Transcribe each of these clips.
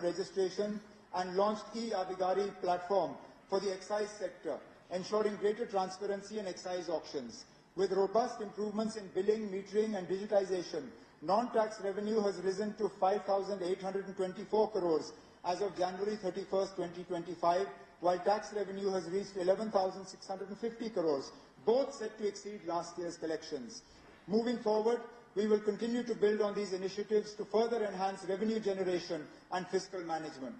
registration and launched e-Abhigari platform for the excise sector, ensuring greater transparency in excise auctions. With robust improvements in billing, metering and digitization, non-tax revenue has risen to 5,824 crores as of January 31st, 2025, while tax revenue has reached 11,650 crores, both set to exceed last year's collections. Moving forward, we will continue to build on these initiatives to further enhance revenue generation and fiscal management.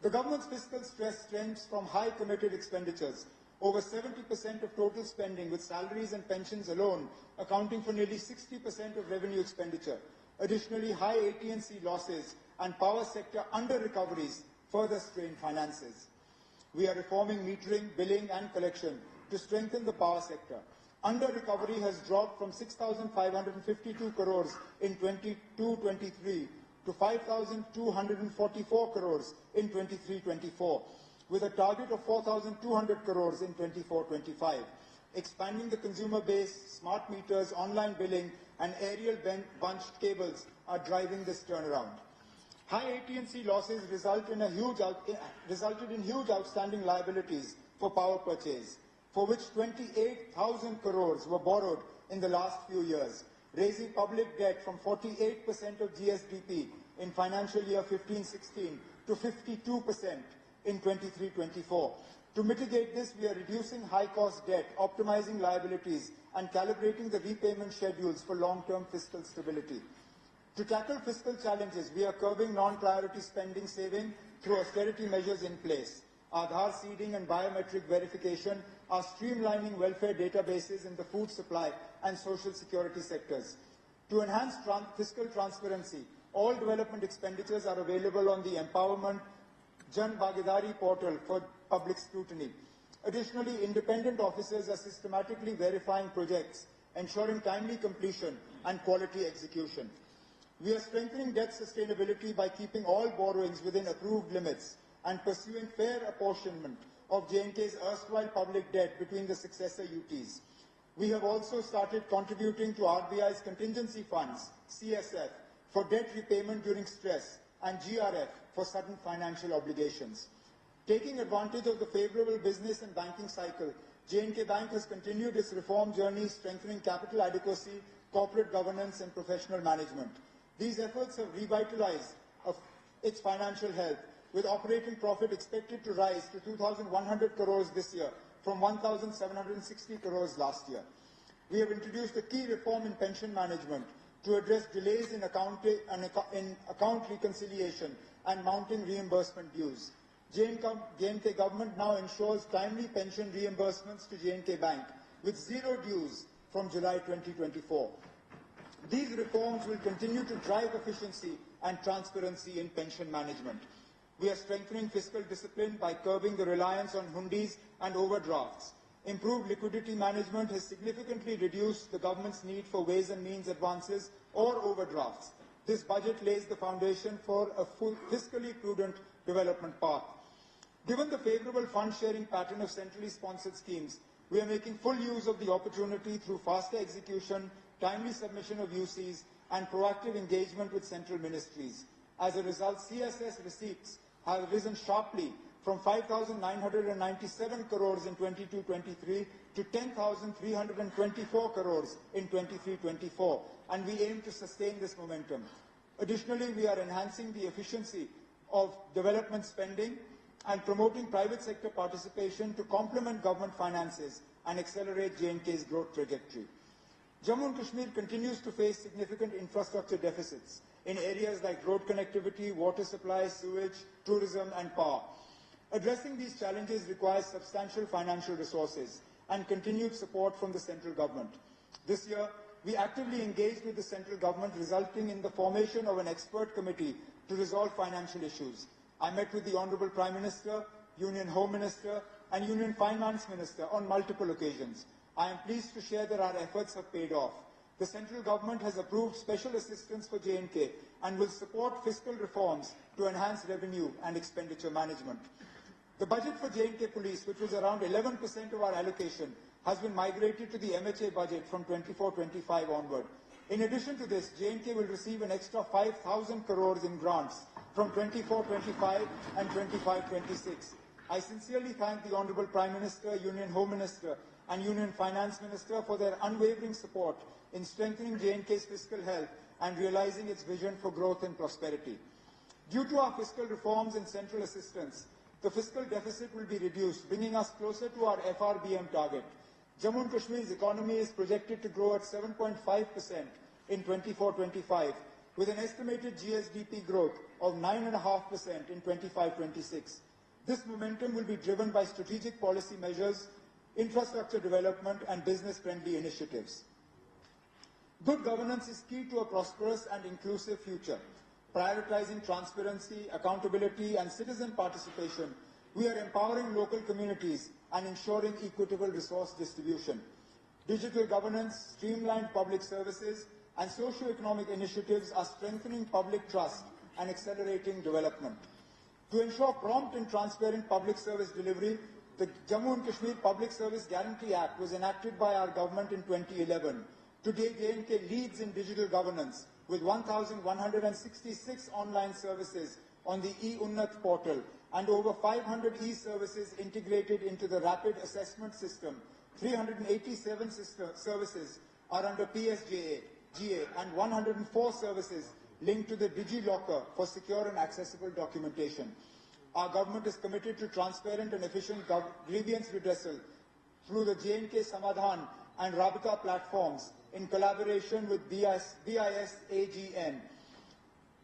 The government's fiscal stress stems from high committed expenditures, over 70% of total spending, with salaries and pensions alone accounting for nearly 60% of revenue expenditure. Additionally, high AT&C losses and power sector under-recoveries further strain finances. We are reforming metering, billing and collection to strengthen the power sector. Under-recovery has dropped from 6,552 crores in 22-23 to 5,244 crores in 23-24, with a target of 4,200 crores in 24-25. Expanding the consumer base, smart meters, online billing and aerial bunched cables are driving this turnaround. High AT&C losses resulted in huge outstanding liabilities for power purchase, for which 28,000 crores were borrowed in the last few years, raising public debt from 48% of GSDP in financial year 15-16 to 52% in 23-24. To mitigate this, we are reducing high-cost debt, optimizing liabilities, and calibrating the repayment schedules for long-term fiscal stability. To tackle fiscal challenges, we are curbing non-priority spending saving through austerity measures in place. Aadhaar seeding and biometric verification are streamlining welfare databases in the food supply and social security sectors. To enhance fiscal transparency, all development expenditures are available on the Empowerment Jan Bhagidari portal for public scrutiny. Additionally, independent officers are systematically verifying projects, ensuring timely completion and quality execution. We are strengthening debt sustainability by keeping all borrowings within approved limits and pursuing fair apportionment of J&K's erstwhile public debt between the successor UTs. We have also started contributing to RBI's contingency funds, CSF, for debt repayment during stress and GRF for sudden financial obligations. Taking advantage of the favourable business and banking cycle, J&K Bank has continued its reform journey, strengthening capital adequacy, corporate governance and professional management. These efforts have revitalized its financial health, with operating profit expected to rise to 2,100 crores this year from 1,760 crores last year. We have introduced a key reform in pension management to address delays in account reconciliation and mounting reimbursement dues. J&K government now ensures timely pension reimbursements to J&K Bank with zero dues from July 2024. These reforms will continue to drive efficiency and transparency in pension management. We are strengthening fiscal discipline by curbing the reliance on hundis and overdrafts. Improved liquidity management has significantly reduced the government's need for ways and means advances or overdrafts. This budget lays the foundation for a fiscally prudent development path. Given the favourable fund-sharing pattern of centrally sponsored schemes, we are making full use of the opportunity through faster execution, timely submission of UCs, and proactive engagement with central ministries. As a result, CSS receipts have risen sharply from 5,997 crores in 22-23 to 10,324 crores in 23-24, and we aim to sustain this momentum. Additionally, we are enhancing the efficiency of development spending and promoting private sector participation to complement government finances and accelerate J&K's growth trajectory. Jammu and Kashmir continues to face significant infrastructure deficits in areas like road connectivity, water supply, sewage, tourism and power. Addressing these challenges requires substantial financial resources and continued support from the central government. This year, we actively engaged with the central government, resulting in the formation of an expert committee to resolve financial issues. I met with the Honourable Prime Minister, Union Home Minister and Union Finance Minister on multiple occasions. I am pleased to share that our efforts have paid off. The central government has approved special assistance for J&K and will support fiscal reforms to enhance revenue and expenditure management. The budget for J&K Police, which was around 11% of our allocation, has been migrated to the MHA budget from 24-25 onward. In addition to this, J&K will receive an extra 5,000 crores in grants from 24-25 and 25-26. I sincerely thank the Honourable Prime Minister, Union Home Minister and Union Finance Minister for their unwavering support in strengthening J&K's fiscal health and realising its vision for growth and prosperity. Due to our fiscal reforms and central assistance, the fiscal deficit will be reduced, bringing us closer to our FRBM target. Jammu and Kashmir's economy is projected to grow at 7.5% in 24-25, with an estimated GSDP growth of 9.5% in 25-26. This momentum will be driven by strategic policy measures, infrastructure development and business-friendly initiatives. Good governance is key to a prosperous and inclusive future. Prioritizing transparency, accountability and citizen participation, we are empowering local communities and ensuring equitable resource distribution. Digital governance, streamlined public services and socio-economic initiatives are strengthening public trust and accelerating development. To ensure prompt and transparent public service delivery, the Jammu and Kashmir Public Service Guarantee Act was enacted by our government in 2011. Today, J&K leads in digital governance with 1,166 online services on the eUnnat portal and over 500 e-services integrated into the rapid assessment system. 387 services are under PSJA, GA, and 104 services linked to the DigiLocker for secure and accessible documentation. Our government is committed to transparent and efficient grievance redressal through the J&K Samadhan and Rabita platforms in collaboration with BIS AGN.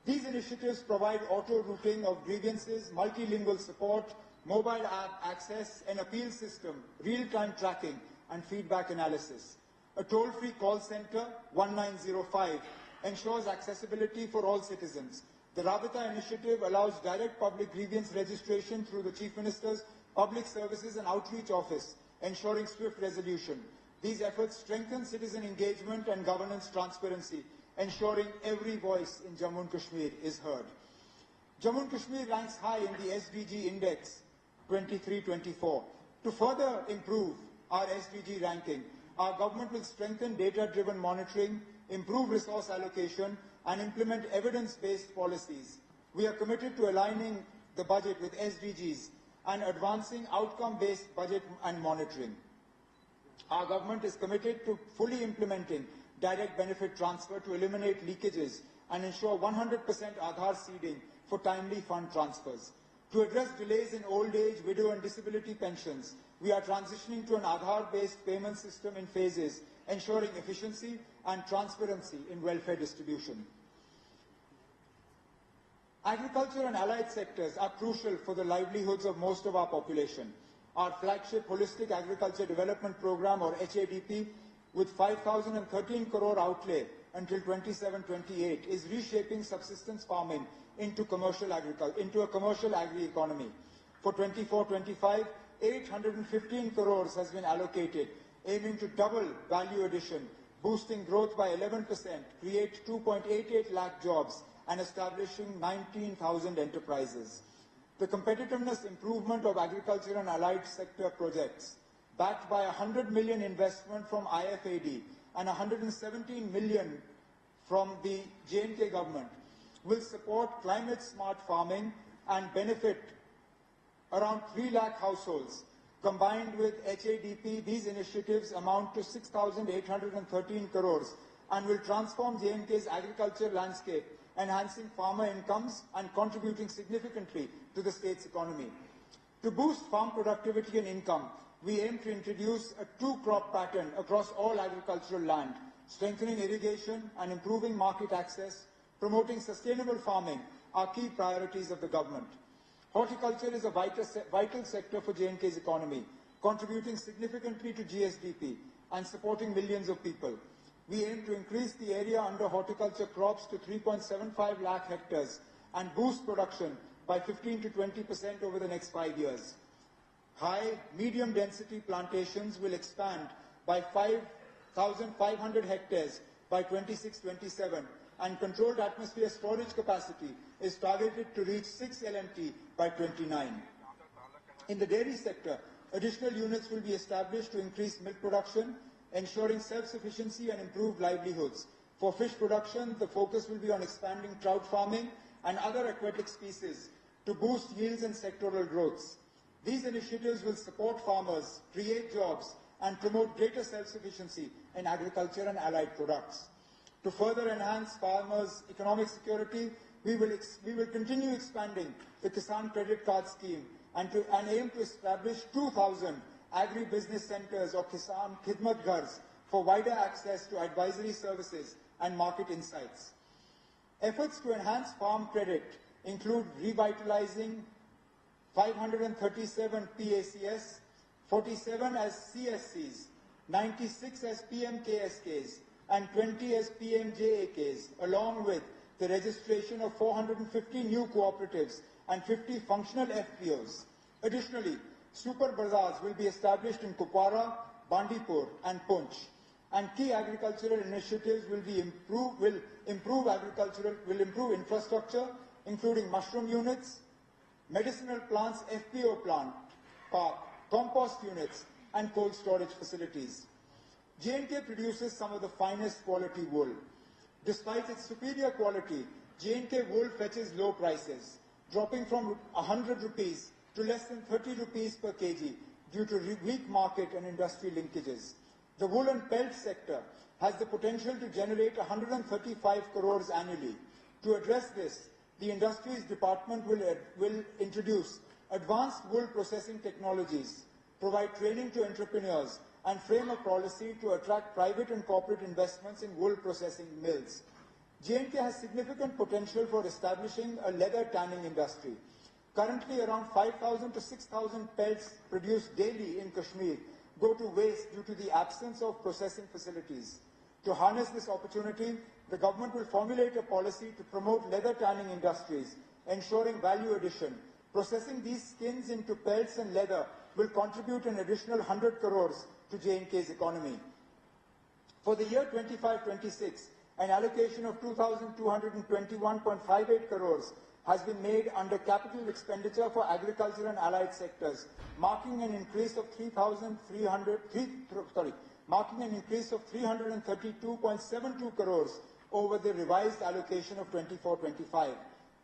These initiatives provide auto-routing of grievances, multilingual support, mobile app access, an appeal system, real-time tracking, and feedback analysis. A toll-free call center, 1905, ensures accessibility for all citizens. The Rabita initiative allows direct public grievance registration through the Chief Minister's Public Services and Outreach Office, ensuring swift resolution. These efforts strengthen citizen engagement and governance transparency, ensuring every voice in Jammu and Kashmir is heard. Jammu and Kashmir ranks high in the SDG Index 23-24. To further improve our SDG ranking, our government will strengthen data-driven monitoring, improve resource allocation, and implement evidence-based policies. We are committed to aligning the budget with SDGs and advancing outcome-based budget and monitoring. Our government is committed to fully implementing direct benefit transfer to eliminate leakages and ensure 100% Aadhaar seeding for timely fund transfers. To address delays in old age, widow and disability pensions, we are transitioning to an Aadhaar-based payment system in phases, ensuring efficiency and transparency in welfare distribution. Agriculture and allied sectors are crucial for the livelihoods of most of our population. Our flagship Holistic Agriculture Development Program, or HADP, with 5,013 crore outlay until 27-28, is reshaping subsistence farming into a commercial agri-economy. For 24-25, 815 crores has been allocated, aiming to double value addition, boosting growth by 11%, create 2.88 lakh jobs, and establishing 19,000 enterprises. The competitiveness improvement of agriculture and allied sector projects, backed by 100 million investment from IFAD and 117 million from the J&K government, will support climate-smart farming and benefit around 3 lakh households. Combined with HADP, these initiatives amount to 6,813 crores and will transform J&K's agriculture landscape, enhancing farmer incomes and contributing significantly to the state's economy. To boost farm productivity and income, we aim to introduce a two-crop pattern across all agricultural land, strengthening irrigation and improving market access, promoting sustainable farming are key priorities of the government. Horticulture is a vital sector for J&K's economy, contributing significantly to GSDP and supporting millions of people. We aim to increase the area under horticulture crops to 3.75 lakh hectares and boost production by 15 to 20% over the next 5 years. High, medium density plantations will expand by 5,500 hectares by 26-27, and controlled atmosphere storage capacity is targeted to reach 6 LMT by 29. In the dairy sector, additional units will be established to increase milk production, ensuring self-sufficiency and improved livelihoods. For fish production, the focus will be on expanding trout farming and other aquatic species to boost yields and sectoral growths. These initiatives will support farmers, create jobs, and promote greater self-sufficiency in agriculture and allied products. To further enhance farmers' economic security, we will continue expanding the Kisan Credit Card Scheme and aim to establish 2,000 agri-business centres or Kisan Khidmat Ghars for wider access to advisory services and market insights. Efforts to enhance farm credit include revitalizing 537 PACS, 47 as CSCs, 96 as PMKSKs, and 20 as PMJAKs, along with the registration of 450 new cooperatives and 50 functional FPOs. Additionally, super bazaars will be established in Kupwara, Bandipur, and Poonch, and key agricultural initiatives will improve infrastructure, including mushroom units, medicinal plants FPO plant park, compost units, and cold storage facilities. J&K produces some of the finest quality wool. Despite its superior quality, J&K wool fetches low prices, dropping from 100 rupees to less than 30 rupees per kg due to weak market and industry linkages. The wool and pelt sector has the potential to generate 135 crores annually. To address this, the Industries Department will introduce advanced wool processing technologies, provide training to entrepreneurs, and frame a policy to attract private and corporate investments in wool processing mills. J&K has significant potential for establishing a leather tanning industry. Currently, around 5,000 to 6,000 pelts produced daily in Kashmir go to waste due to the absence of processing facilities. To harness this opportunity, the government will formulate a policy to promote leather tanning industries, ensuring value addition. Processing these skins into pelts and leather will contribute an additional 100 crores to J&K's economy. For the year 25-26, an allocation of 2,221.58 crores has been made under capital expenditure for agriculture and allied sectors, marking an increase of 332.72 crores over the revised allocation of 24-25.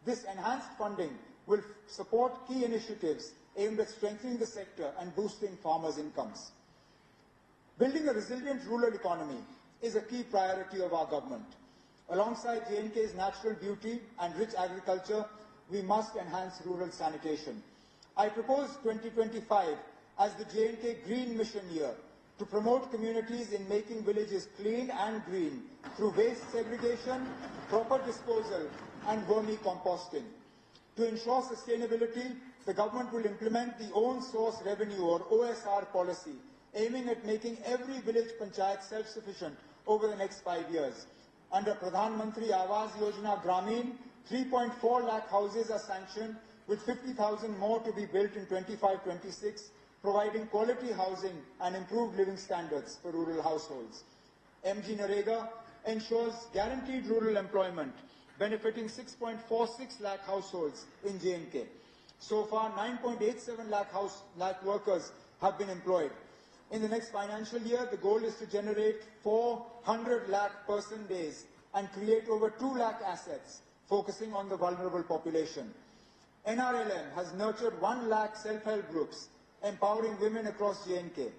This enhanced funding will support key initiatives aimed at strengthening the sector and boosting farmers' incomes. Building a resilient rural economy is a key priority of our government. Alongside J&K's natural beauty and rich agriculture, we must enhance rural sanitation. I propose 2025 as the J&K Green Mission year to promote communities in making villages clean and green through waste segregation, proper disposal, and vermicomposting. To ensure sustainability, the government will implement the Own Source Revenue or OSR policy, aiming at making every village panchayat self-sufficient over the next 5 years. Under Pradhan Mantri Awas Yojana Gramin, 3.4 lakh houses are sanctioned, with 50,000 more to be built in 25-26, providing quality housing and improved living standards for rural households. MG Narega ensures guaranteed rural employment, benefiting 6.46 lakh households in J&K. So far, 9.87 lakh workers have been employed. In the next financial year, the goal is to generate 400 lakh person days and create over 2 lakh assets, focusing on the vulnerable population. NRLM has nurtured 1 lakh self-help groups, empowering women across J&K.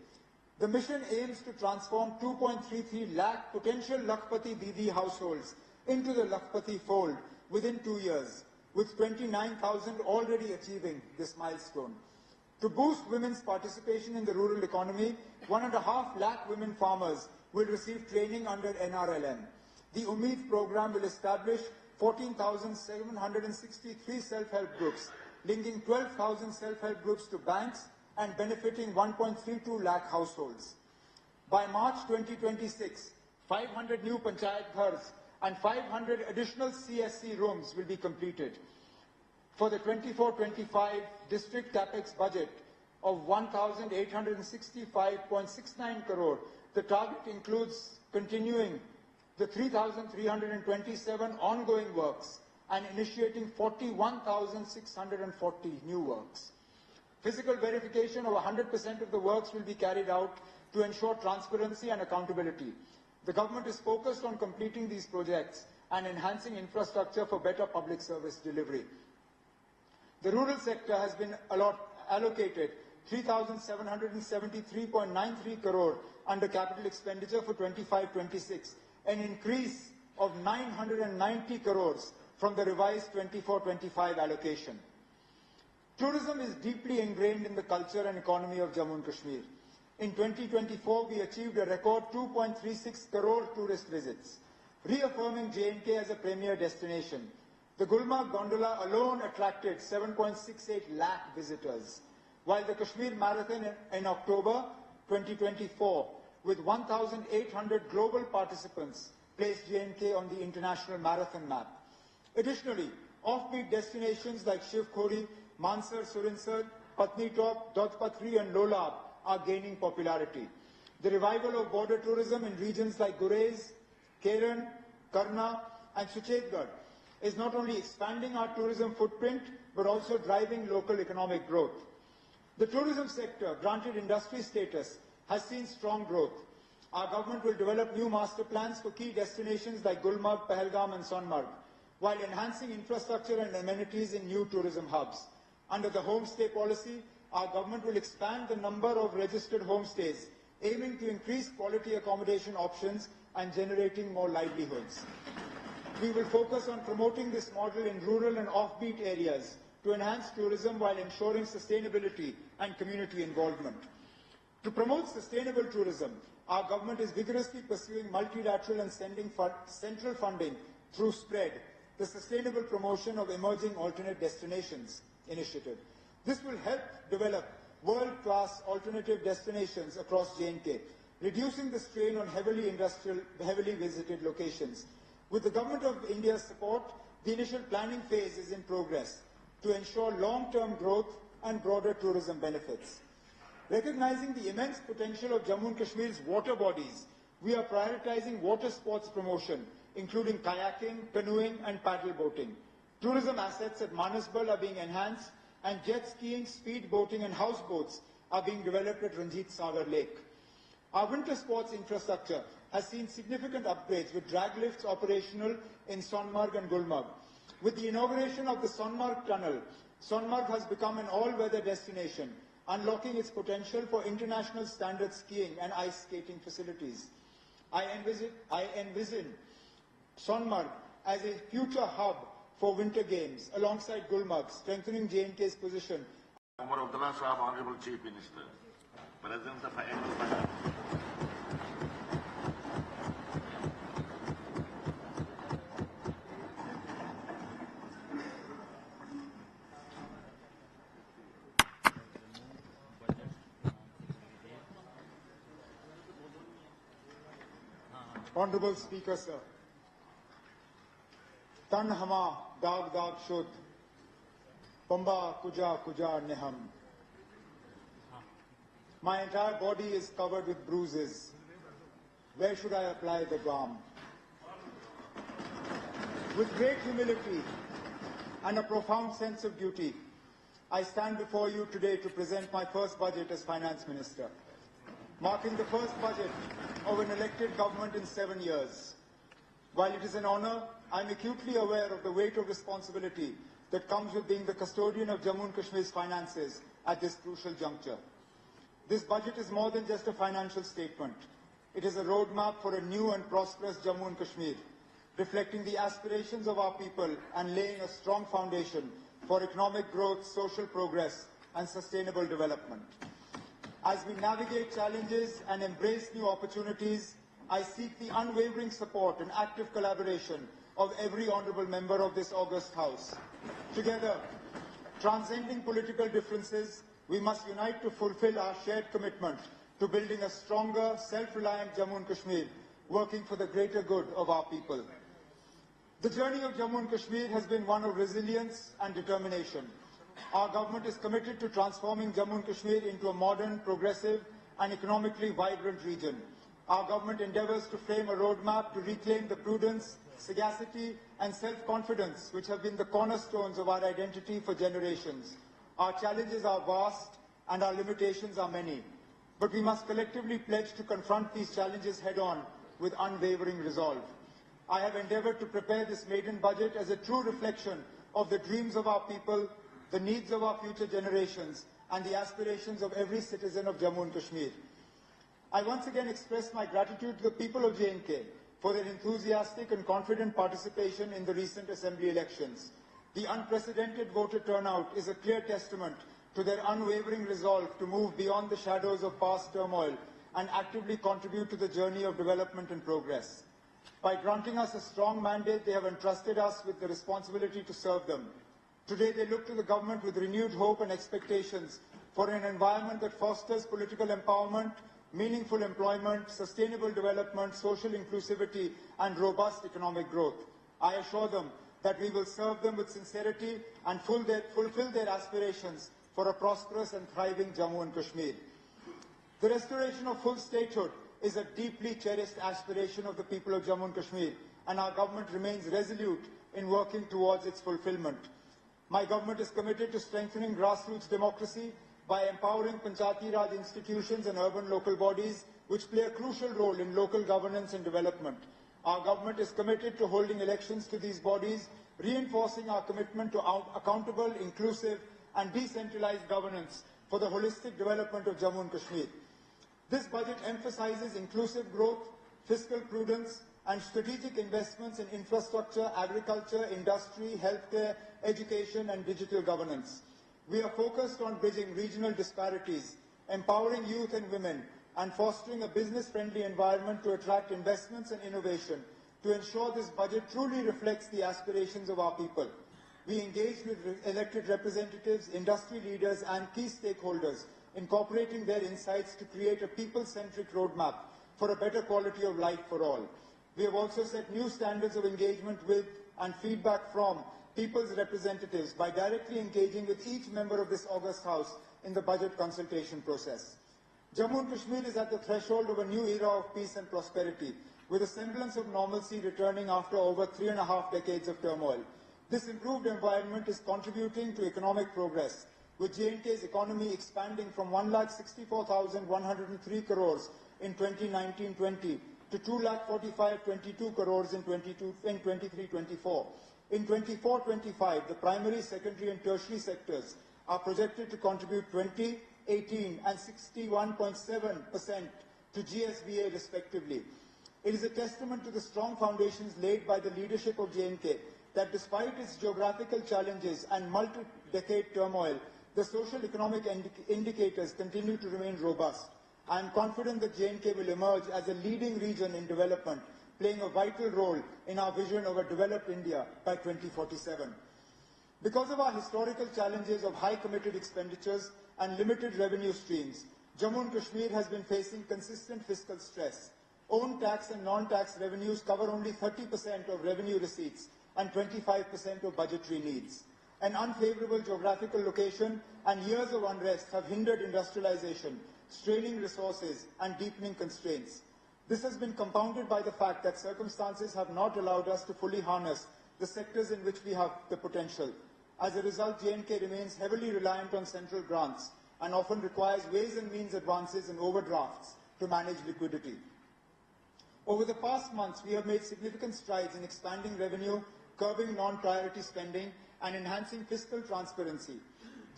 The mission aims to transform 2.33 lakh potential Lakhpati Didi households into the Lakhpati fold within 2 years, with 29,000 already achieving this milestone. To boost women's participation in the rural economy, 1.5 lakh women farmers will receive training under NRLM. The Umeed program will establish 14,763 self-help groups, linking 12,000 self-help groups to banks and benefiting 1.32 lakh households. By March 2026, 500 new panchayat ghars and 500 additional CSC rooms will be completed. For the 24-25 district capex budget of 1,865.69 crore, the target includes continuing the 3,327 ongoing works and initiating 41,640 new works. Physical verification of 100% of the works will be carried out to ensure transparency and accountability. The government is focused on completing these projects and enhancing infrastructure for better public service delivery. The rural sector has been allocated 3,773.93 crore under capital expenditure for 25-26, an increase of 990 crores from the revised 24-25 allocation. Tourism is deeply ingrained in the culture and economy of Jammu and Kashmir. In 2024, we achieved a record 2.36 crore tourist visits, reaffirming J&K as a premier destination. The Gulmarg gondola alone attracted 7.68 lakh visitors, while the Kashmir Marathon in October 2024, with 1,800 global participants, placed J&K on the international marathon map. Additionally, offbeat destinations like Shiv Khori, Mansar, Surinsar, Patni Top, Dodpatri and Lolab are gaining popularity. The revival of border tourism in regions like Gurez, Keran, Karna and Suchetgarh is not only expanding our tourism footprint, but also driving local economic growth. The tourism sector, granted industry status, has seen strong growth. Our government will develop new master plans for key destinations like Gulmarg, Pahalgam and Sonmarg, while enhancing infrastructure and amenities in new tourism hubs. Under the homestay policy, our government will expand the number of registered homestays, aiming to increase quality accommodation options and generating more livelihoods. We will focus on promoting this model in rural and offbeat areas to enhance tourism while ensuring sustainability and community involvement. To promote sustainable tourism, our government is vigorously pursuing multilateral and central funding through SPREAD, the Sustainable Promotion of Emerging Alternate Destinations initiative. This will help develop world-class alternative destinations across J&K, reducing the strain on heavily visited locations. With the Government of India's support, the initial planning phase is in progress to ensure long-term growth and broader tourism benefits. Recognizing the immense potential of Jammu and Kashmir's water bodies, we are prioritizing water sports promotion, including kayaking, canoeing and paddle boating. Tourism assets at Manasbal are being enhanced, and jet skiing, speed boating and houseboats are being developed at Ranjit Sagar Lake. Our winter sports infrastructure has seen significant upgrades, with drag lifts operational in Sonmarg and Gulmarg. With the inauguration of the Sonmarg Tunnel, Sonmarg has become an all-weather destination, unlocking its potential for international standard skiing and ice skating facilities. I envision Sonmarg as a future hub for winter games, alongside Gulmarg, strengthening J&K's position. Omar Abdullah, Sahab, Honorable Chief Minister, President of the Honorable Speaker, sir. Tan hama dag dag shud, pamba kuja kuja neham. My entire body is covered with bruises. Where should I apply the balm? With great humility and a profound sense of duty, I stand before you today to present my first budget as Finance Minister, marking the first budget of an elected government in 7 years. While it is an honor, I am acutely aware of the weight of responsibility that comes with being the custodian of Jammu and Kashmir's finances at this crucial juncture. This budget is more than just a financial statement. It is a roadmap for a new and prosperous Jammu and Kashmir, reflecting the aspirations of our people and laying a strong foundation for economic growth, social progress, and sustainable development. As we navigate challenges and embrace new opportunities, I seek the unwavering support and active collaboration of every honourable member of this august House. Together, transcending political differences, we must unite to fulfill our shared commitment to building a stronger, self-reliant Jammu and Kashmir, working for the greater good of our people. The journey of Jammu and Kashmir has been one of resilience and determination. Our government is committed to transforming Jammu and Kashmir into a modern, progressive and economically vibrant region. Our government endeavours to frame a roadmap to reclaim the prudence, sagacity and self-confidence which have been the cornerstones of our identity for generations. Our challenges are vast and our limitations are many, but we must collectively pledge to confront these challenges head-on with unwavering resolve. I have endeavoured to prepare this maiden budget as a true reflection of the dreams of our people, the needs of our future generations, and the aspirations of every citizen of Jammu and Kashmir. I once again express my gratitude to the people of J&K for their enthusiastic and confident participation in the recent assembly elections. The unprecedented voter turnout is a clear testament to their unwavering resolve to move beyond the shadows of past turmoil and actively contribute to the journey of development and progress. By granting us a strong mandate, they have entrusted us with the responsibility to serve them. Today, they look to the government with renewed hope and expectations for an environment that fosters political empowerment, meaningful employment, sustainable development, social inclusivity, and robust economic growth. I assure them that we will serve them with sincerity and fulfill their aspirations for a prosperous and thriving Jammu and Kashmir. The restoration of full statehood is a deeply cherished aspiration of the people of Jammu and Kashmir, and our government remains resolute in working towards its fulfillment. My government is committed to strengthening grassroots democracy by empowering Panchayati Raj institutions and urban local bodies, which play a crucial role in local governance and development. Our government is committed to holding elections to these bodies, reinforcing our commitment to accountable, inclusive, and decentralized governance for the holistic development of Jammu and Kashmir. This budget emphasizes inclusive growth, fiscal prudence, and strategic investments in infrastructure, agriculture, industry, healthcare, education, and digital governance. We are focused on bridging regional disparities, empowering youth and women, and fostering a business-friendly environment to attract investments and innovation to ensure this budget truly reflects the aspirations of our people. We engaged with elected representatives, industry leaders, and key stakeholders, incorporating their insights to create a people-centric roadmap for a better quality of life for all. We have also set new standards of engagement with and feedback from people's representatives by directly engaging with each member of this august House in the budget consultation process. Jammu and Kashmir is at the threshold of a new era of peace and prosperity, with a semblance of normalcy returning after over 3.5 decades of turmoil. This improved environment is contributing to economic progress, with J&K's economy expanding from 1,64,103 crores in 2019-20 to 2,45,22 crores in 23-24. In 24-25, the primary, secondary and tertiary sectors are projected to contribute 20, 18 and 61.7% to GSBA respectively. It is a testament to the strong foundations laid by the leadership of J&K that despite its geographical challenges and multi-decade turmoil, the social economic indicators continue to remain robust. I am confident that J&K will emerge as a leading region in development, playing a vital role in our vision of a developed India by 2047. Because of our historical challenges of high committed expenditures and limited revenue streams, Jammu and Kashmir has been facing consistent fiscal stress. Own tax and non-tax revenues cover only 30% of revenue receipts and 25% of budgetary needs. An unfavourable geographical location and years of unrest have hindered industrialization, straining resources and deepening constraints. This has been compounded by the fact that circumstances have not allowed us to fully harness the sectors in which we have the potential. As a result, J&K remains heavily reliant on central grants and often requires ways and means advances and overdrafts to manage liquidity. Over the past months, we have made significant strides in expanding revenue, curbing non-priority spending, and enhancing fiscal transparency.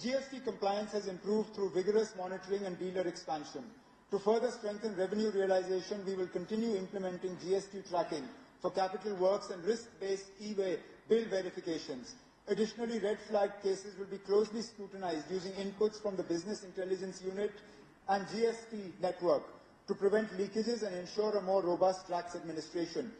GST compliance has improved through vigorous monitoring and dealer expansion. To further strengthen revenue realization, we will continue implementing GST tracking for capital works and risk-based e-way bill verifications. Additionally, red flag cases will be closely scrutinized using inputs from the Business Intelligence Unit and GST network to prevent leakages and ensure a more robust tax administration.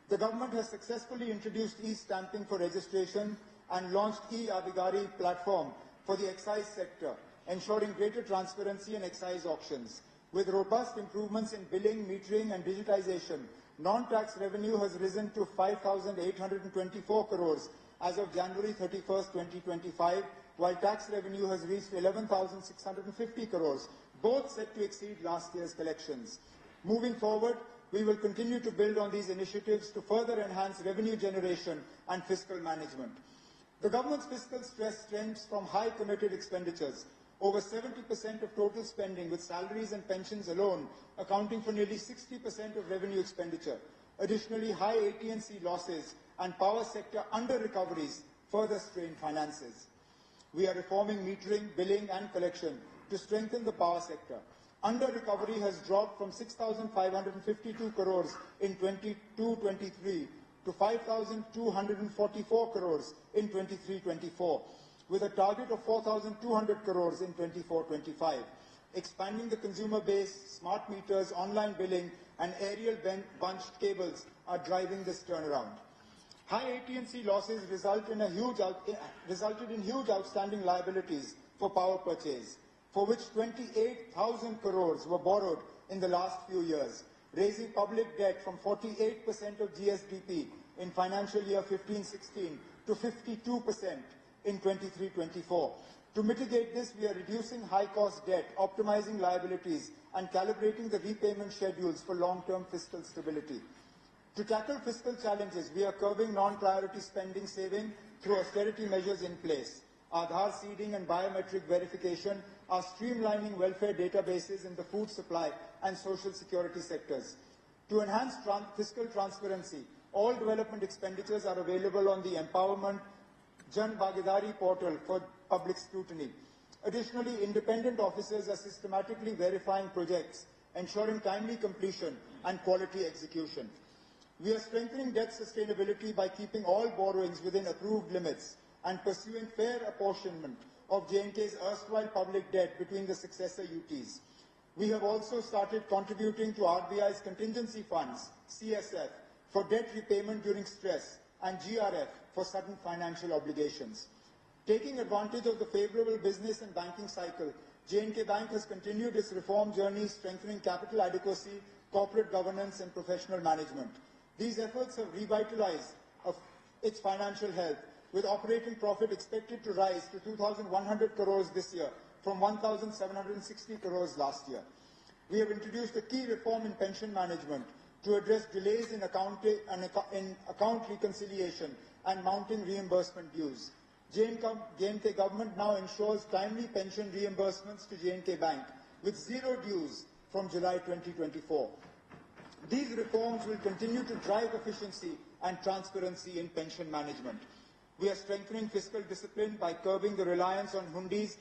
The government has successfully introduced e-stamping for registration and launched e-Abhigari platform for the excise sector, ensuring greater transparency in excise auctions. With robust improvements in billing, metering and digitization, non-tax revenue has risen to 5,824 crores as of January 31st, 2025, while tax revenue has reached 11,650 crores, both set to exceed last year's collections. Moving forward, we will continue to build on these initiatives to further enhance revenue generation and fiscal management. The government's fiscal stress stems from high committed expenditures. Over 70% of total spending, with salaries and pensions alone accounting for nearly 60% of revenue expenditure. Additionally, high AT&C losses and power sector under-recoveries further strain finances. We are reforming metering, billing and collection to strengthen the power sector. Under-recovery has dropped from 6,552 crores in 22-23 to 5,244 crores in 23-24, with a target of 4,200 crores in 24-25. Expanding the consumer base, smart meters, online billing and aerial bunched cables are driving this turnaround. High AT&C losses resulted in huge outstanding liabilities for power purchase, for which 28,000 crores were borrowed in the last few years, raising public debt from 48% of GSDP in financial year 15-16 to 52% in 23-24. To mitigate this, we are reducing high-cost debt, optimizing liabilities, and calibrating the repayment schedules for long-term fiscal stability. To tackle fiscal challenges, we are curbing non-priority spending saving through austerity measures in place. Aadhaar seeding and biometric verification are streamlining welfare databases in the food supply and social security sectors. To enhance fiscal transparency, all development expenditures are available on the Empowerment Jan Bhagidari portal for public scrutiny. Additionally, independent officers are systematically verifying projects, ensuring timely completion and quality execution. We are strengthening debt sustainability by keeping all borrowings within approved limits and pursuing fair apportionment of J&K's erstwhile public debt between the successor UTs. We have also started contributing to RBI's contingency funds, CSF, for debt repayment during stress and GRF for sudden financial obligations. Taking advantage of the favourable business and banking cycle, J&K Bank has continued its reform journey, strengthening capital adequacy, corporate governance and professional management. These efforts have revitalized its financial health, with operating profit expected to rise to 2,100 crores this year from 1,760 crores last year. We have introduced a key reform in pension management to address delays in account reconciliation and mounting reimbursement dues. J&K government now ensures timely pension reimbursements to J&K Bank with zero dues from July 2024. These reforms will continue to drive efficiency and transparency in pension management. We are strengthening fiscal discipline by curbing the reliance on hundis